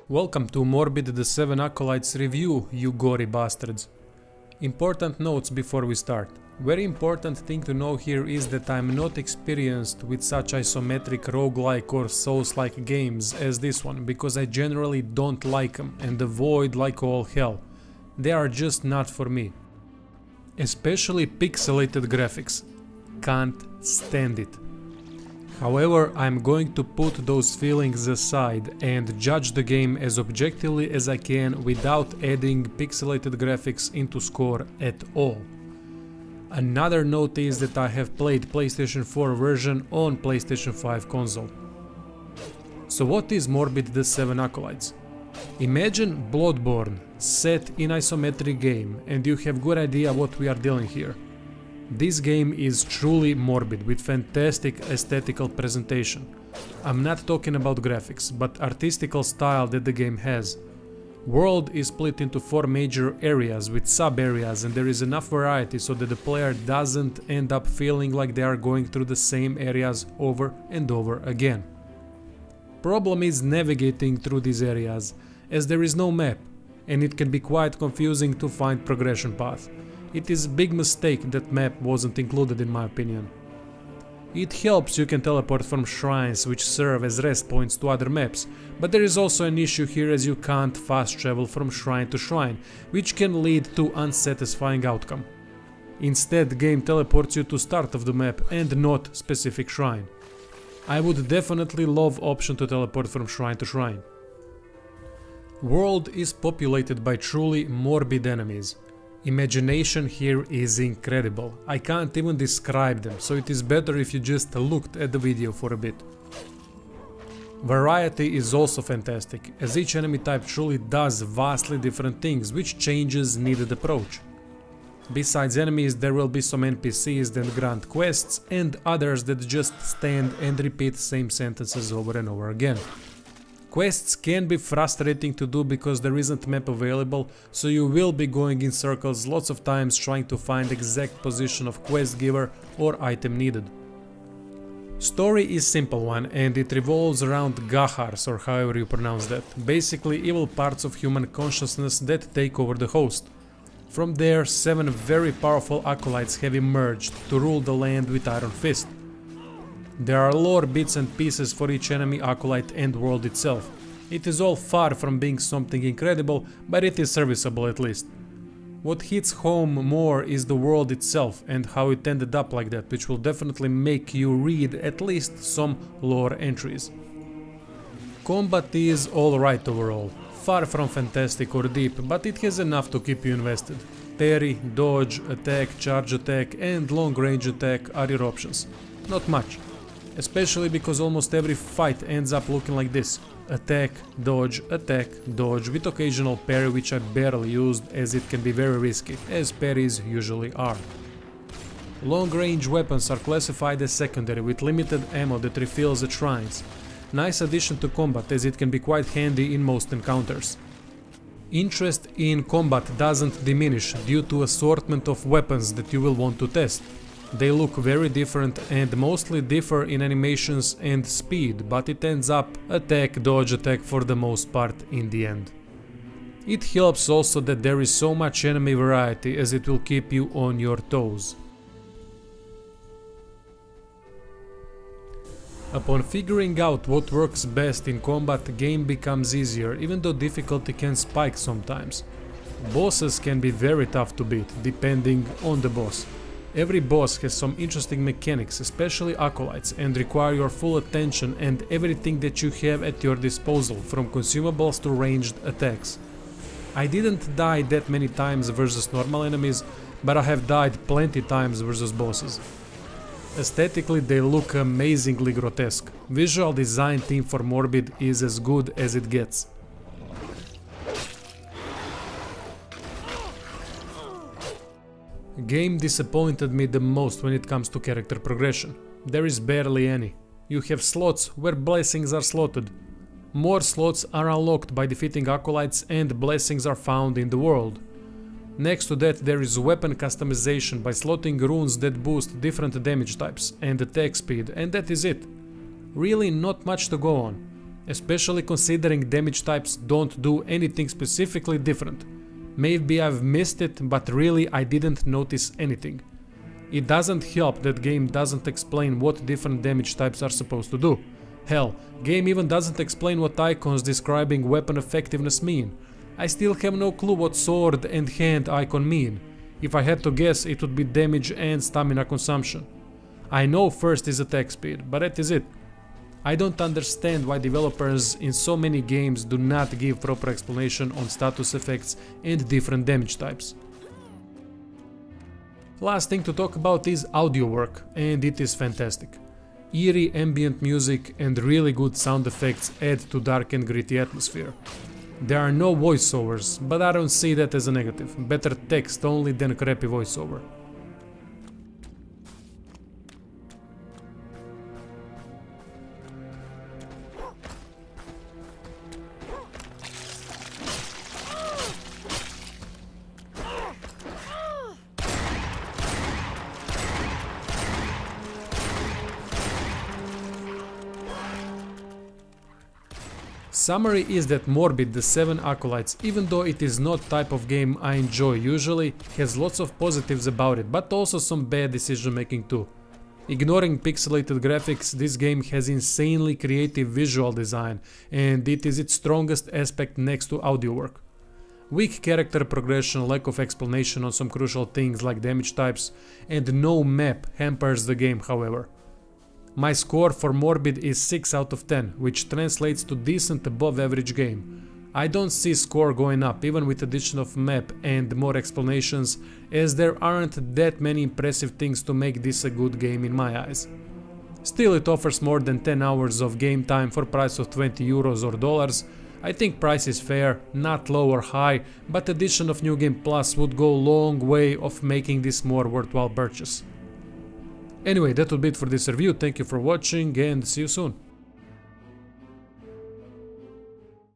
Welcome to Morbid the 7 Acolytes review, you gory bastards. Important notes before we start. Very important thing to know here is that I'm not experienced with such isometric roguelike or souls-like games as this one, because I generally don't like them and avoid like all hell. They are just not for me. Especially pixelated graphics. Can't stand it. However, I'm going to put those feelings aside and judge the game as objectively as I can without adding pixelated graphics into score at all. Another note is that I have played PlayStation 4 version on PlayStation 5 console. So what is Morbid the 7 Acolytes? Imagine Bloodborne set in isometric game and you have good idea what we are dealing here. This game is truly morbid with fantastic aesthetical presentation. I'm not talking about graphics, but artistical style that the game has. World is split into 4 major areas with sub-areas, and there is enough variety so that the player doesn't end up feeling like they are going through the same areas over and over again. Problem is navigating through these areas, as there is no map, and it can be quite confusing to find progression path. It is a big mistake that map wasn't included in my opinion. It helps you can teleport from shrines which serve as rest points to other maps, but there is also an issue here as you can't fast travel from shrine to shrine, which can lead to unsatisfying outcome. Instead, the game teleports you to start of the map and not specific shrine. I would definitely love option to teleport from shrine to shrine. World is populated by truly morbid enemies. Imagination here is incredible. I can't even describe them, so it is better if you just looked at the video for a bit. Variety is also fantastic, as each enemy type truly does vastly different things, which changes needed approach. Besides enemies, there will be some NPCs that grant quests and others that just stand and repeat same sentences over and over again. Quests can be frustrating to do because there isn't map available, so you will be going in circles lots of times trying to find exact position of quest giver or item needed. Story is simple one and it revolves around Gahars, or however you pronounce that, basically evil parts of human consciousness that take over the host. From there, 7 very powerful acolytes have emerged to rule the land with iron fist. There are lore bits and pieces for each enemy, acolyte and world itself. It is all far from being something incredible, but it is serviceable at least. What hits home more is the world itself and how it ended up like that, which will definitely make you read at least some lore entries. Combat is alright overall, far from fantastic or deep, but it has enough to keep you invested. Parry, dodge, attack, charge attack and long range attack are your options. Not much. Especially because almost every fight ends up looking like this. Attack, dodge, with occasional parry, which I barely used as it can be very risky, as parries usually are. Long range weapons are classified as secondary with limited ammo that refills at shrines. Nice addition to combat as it can be quite handy in most encounters. Interest in combat doesn't diminish due to assortment of weapons that you will want to test. They look very different and mostly differ in animations and speed, but it ends up attack, dodge, attack for the most part in the end. It helps also that there is so much enemy variety as it will keep you on your toes. Upon figuring out what works best in combat, the game becomes easier, even though difficulty can spike sometimes. Bosses can be very tough to beat, depending on the boss. Every boss has some interesting mechanics, especially acolytes, and require your full attention and everything that you have at your disposal, from consumables to ranged attacks. I didn't die that many times versus normal enemies, but I have died plenty times versus bosses. Aesthetically they look amazingly grotesque. Visual design team for Morbid is as good as it gets. Game disappointed me the most when it comes to character progression. There is barely any. You have slots where blessings are slotted. More slots are unlocked by defeating acolytes and blessings are found in the world. Next to that there is weapon customization by slotting runes that boost different damage types and attack speed, and that is it. Really not much to go on. especially considering damage types don't do anything specifically different. Maybe I've missed it, but really I didn't notice anything. It doesn't help that game doesn't explain what different damage types are supposed to do. Hell, game even doesn't explain what icons describing weapon effectiveness mean. I still have no clue what sword and hand icon mean. If I had to guess, it would be damage and stamina consumption. I know first is attack speed, but that is it. I don't understand why developers in so many games do not give proper explanation on status effects and different damage types. Last thing to talk about is audio work, and it is fantastic. Eerie ambient music and really good sound effects add to dark and gritty atmosphere. There are no voiceovers, but I don't see that as a negative. Better text only than crappy voiceover. Summary is that Morbid, the 7 Acolytes, even though it is not type of game I enjoy usually, has lots of positives about it, but also some bad decision making too. Ignoring pixelated graphics, this game has insanely creative visual design, and it is its strongest aspect next to audio work. Weak character progression, lack of explanation on some crucial things like damage types, and no map hampers the game, however. My score for Morbid is 6 out of 10, which translates to decent above average game. I don't see score going up even with addition of map and more explanations, as there aren't that many impressive things to make this a good game in my eyes. Still, it offers more than 10 hours of game time for price of 20 euros or dollars. I think price is fair, not low or high, but addition of New Game Plus would go a long way of making this more worthwhile purchase. Anyway, that would be it for this review. Thank you for watching and see you soon.